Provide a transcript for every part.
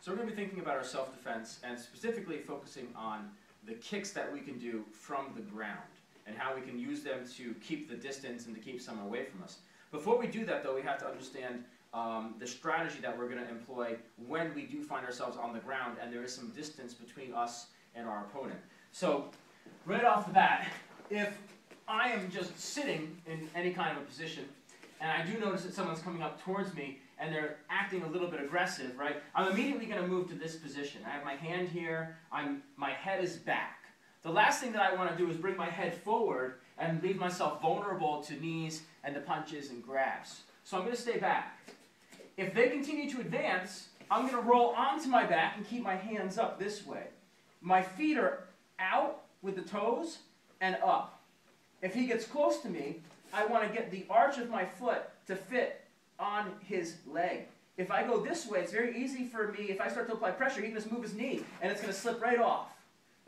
So we're going to be thinking about our self-defense and specifically focusing on the kicks that we can do from the ground and how we can use them to keep the distance and to keep someone away from us. Before we do that, though, we have to understand the strategy that we're going to employ when we do find ourselves on the ground and there is some distance between us and our opponent. So right off the bat, if I am just sitting in any kind of a position and I do notice that someone's coming up towards me and they're acting a little bit aggressive, right, I'm immediately going to move to this position. I have my hand here, my head is back. The last thing that I want to do is bring my head forward and leave myself vulnerable to knees and to punches and grabs. So I'm going to stay back. If they continue to advance, I'm going to roll onto my back and keep my hands up this way. My feet are out with the toes and up. If he gets close to me, I want to get the arch of my foot to fit on his leg. If I go this way, it's very easy for me, if I start to apply pressure, he can just move his knee and it's going to slip right off.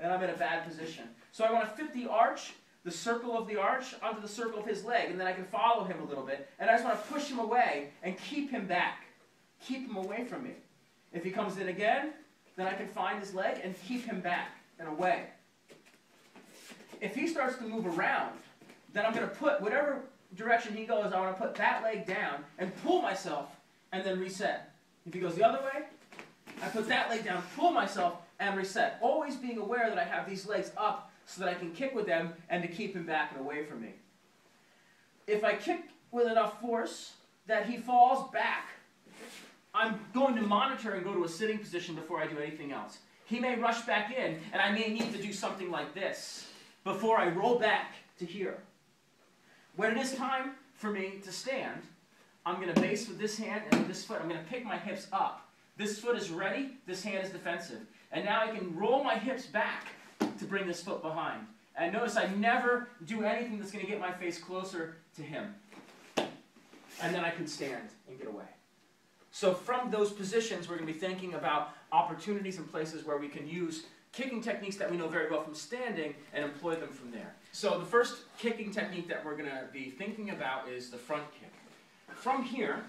And I'm in a bad position. So I want to fit the arch, the circle of the arch, onto the circle of his leg, and then I can follow him a little bit. And I just want to push him away and keep him back. Keep him away from me. If he comes in again, then I can find his leg and keep him back and away. If he starts to move around, then I'm going to put whatever direction he goes, I want to put that leg down and pull myself and then reset. If he goes the other way, I put that leg down, pull myself, and reset. Always being aware that I have these legs up so that I can kick with them and to keep him back and away from me. If I kick with enough force that he falls back, I'm going to monitor and go to a sitting position before I do anything else. He may rush back in, and I may need to do something like this before I roll back to here. When it is time for me to stand, I'm going to base with this hand and with this foot. I'm going to pick my hips up. This foot is ready, this hand is defensive. And now I can roll my hips back to bring this foot behind. And notice I never do anything that's going to get my face closer to him. And then I can stand and get away. So from those positions, we're going to be thinking about opportunities and places where we can use kicking techniques that we know very well from standing and employ them from there. So the first kicking technique that we're going to be thinking about is the front kick. From here,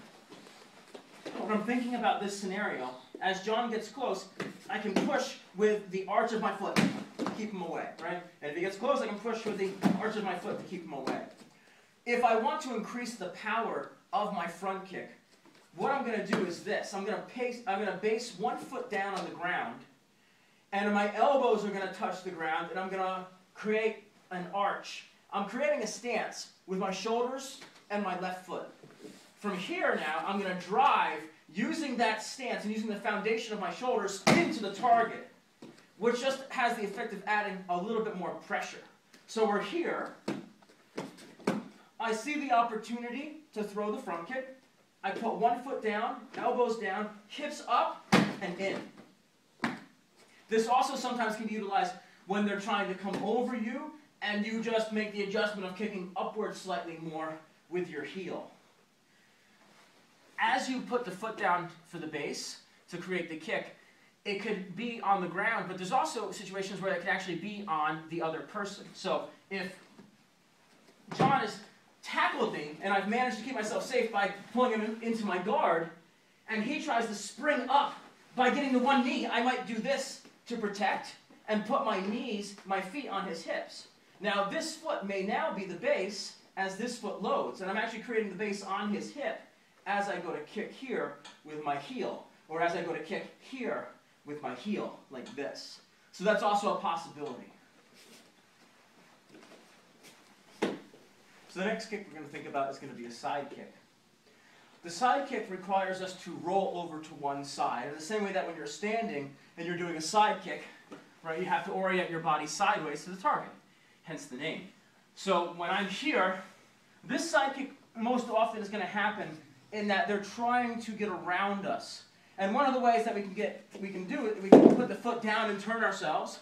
when I'm thinking about this scenario, as John gets close, I can push with the arch of my foot to keep him away, right? And if he gets close, I can push with the arch of my foot to keep him away. If I want to increase the power of my front kick, what I'm going to do is this. I'm going to base one foot down on the ground, and my elbows are going to touch the ground, and I'm going to create an arch. I'm creating a stance with my shoulders and my left foot. From here now, I'm going to drive using that stance and using the foundation of my shoulders into the target, which just has the effect of adding a little bit more pressure. So we're here. I see the opportunity to throw the front kick. I put one foot down, elbows down, hips up, and in. This also sometimes can be utilized when they're trying to come over you, and you just make the adjustment of kicking upwards slightly more with your heel. As you put the foot down for the base to create the kick, it could be on the ground, but there's also situations where it can actually be on the other person. So if John has tackled me and I've managed to keep myself safe by pulling him into my guard, and he tries to spring up by getting the one knee, I might do this to protect and put my knees, my feet on his hips. Now this foot may now be the base as this foot loads, and I'm actually creating the base on his hip as I go to kick here with my heel, or as I go to kick here with my heel, like this. So that's also a possibility. So the next kick we're going to think about is going to be a side kick. The side kick requires us to roll over to one side. In the same way that when you're standing and you're doing a side kick, right, you have to orient your body sideways to the target, hence the name. So when I'm here, this side kick most often is going to happen in that they're trying to get around us. And one of the ways that we can do it, we can put the foot down and turn ourselves.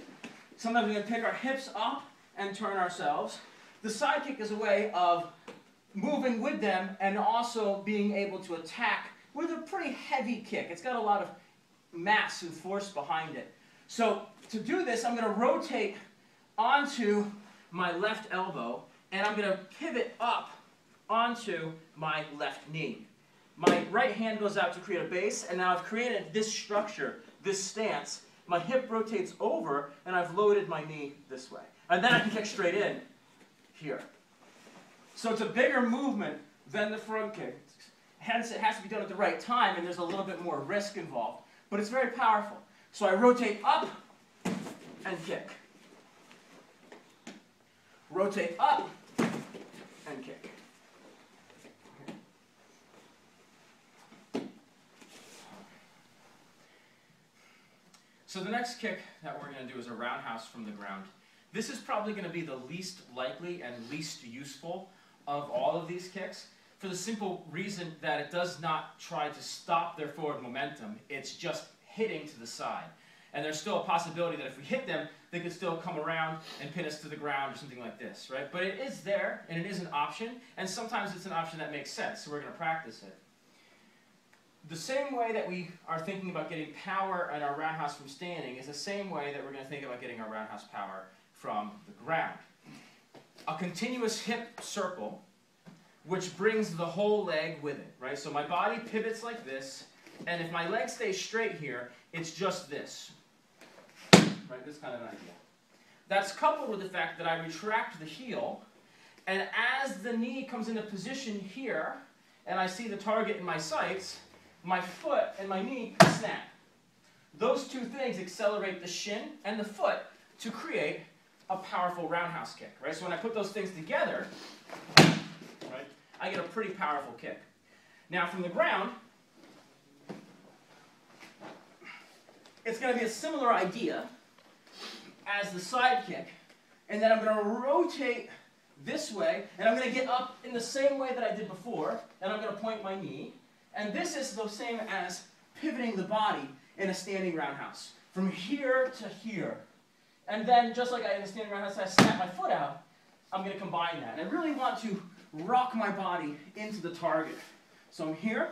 Sometimes we can pick our hips up and turn ourselves. The side kick is a way of moving with them and also being able to attack with a pretty heavy kick. It's got a lot of mass and force behind it. So to do this, I'm going to rotate onto my left elbow, and I'm going to pivot up onto my left knee. my right hand goes out to create a base, and now I've created this structure, this stance. My hip rotates over, and I've loaded my knee this way. And then I can kick straight in here. So it's a bigger movement than the front kick. Hence, it has to be done at the right time, and there's a little bit more risk involved. But it's very powerful. So I rotate up and kick. Rotate up and kick. So the next kick that we're going to do is a roundhouse from the ground. This is probably going to be the least likely and least useful of all of these kicks, for the simple reason that it does not try to stop their forward momentum. It's just hitting to the side. And there's still a possibility that if we hit them, they could still come around and pin us to the ground or something like this, right? But it is there, and it is an option, and sometimes it's an option that makes sense, so we're going to practice it. The same way that we are thinking about getting power in our roundhouse from standing is the same way that we're going to think about getting our roundhouse power from the ground. A continuous hip circle, which brings the whole leg with it, right? So my body pivots like this, and if my leg stays straight here, it's just this, right? This kind of an idea. That's coupled with the fact that I retract the heel, and as the knee comes into position here, and I see the target in my sights, my foot and my knee snap. Those two things accelerate the shin and the foot to create a powerful roundhouse kick, right? So when I put those things together, right, I get a pretty powerful kick. Now from the ground, it's going to be a similar idea as the side kick, and then I'm going to rotate this way, and I'm going to get up in the same way that I did before, and I'm going to point my knee. And this is the same as pivoting the body in a standing roundhouse, from here to here. And then, just like I in a standing roundhouse, I snap my foot out, I'm going to combine that. And I really want to rock my body into the target. So I'm here,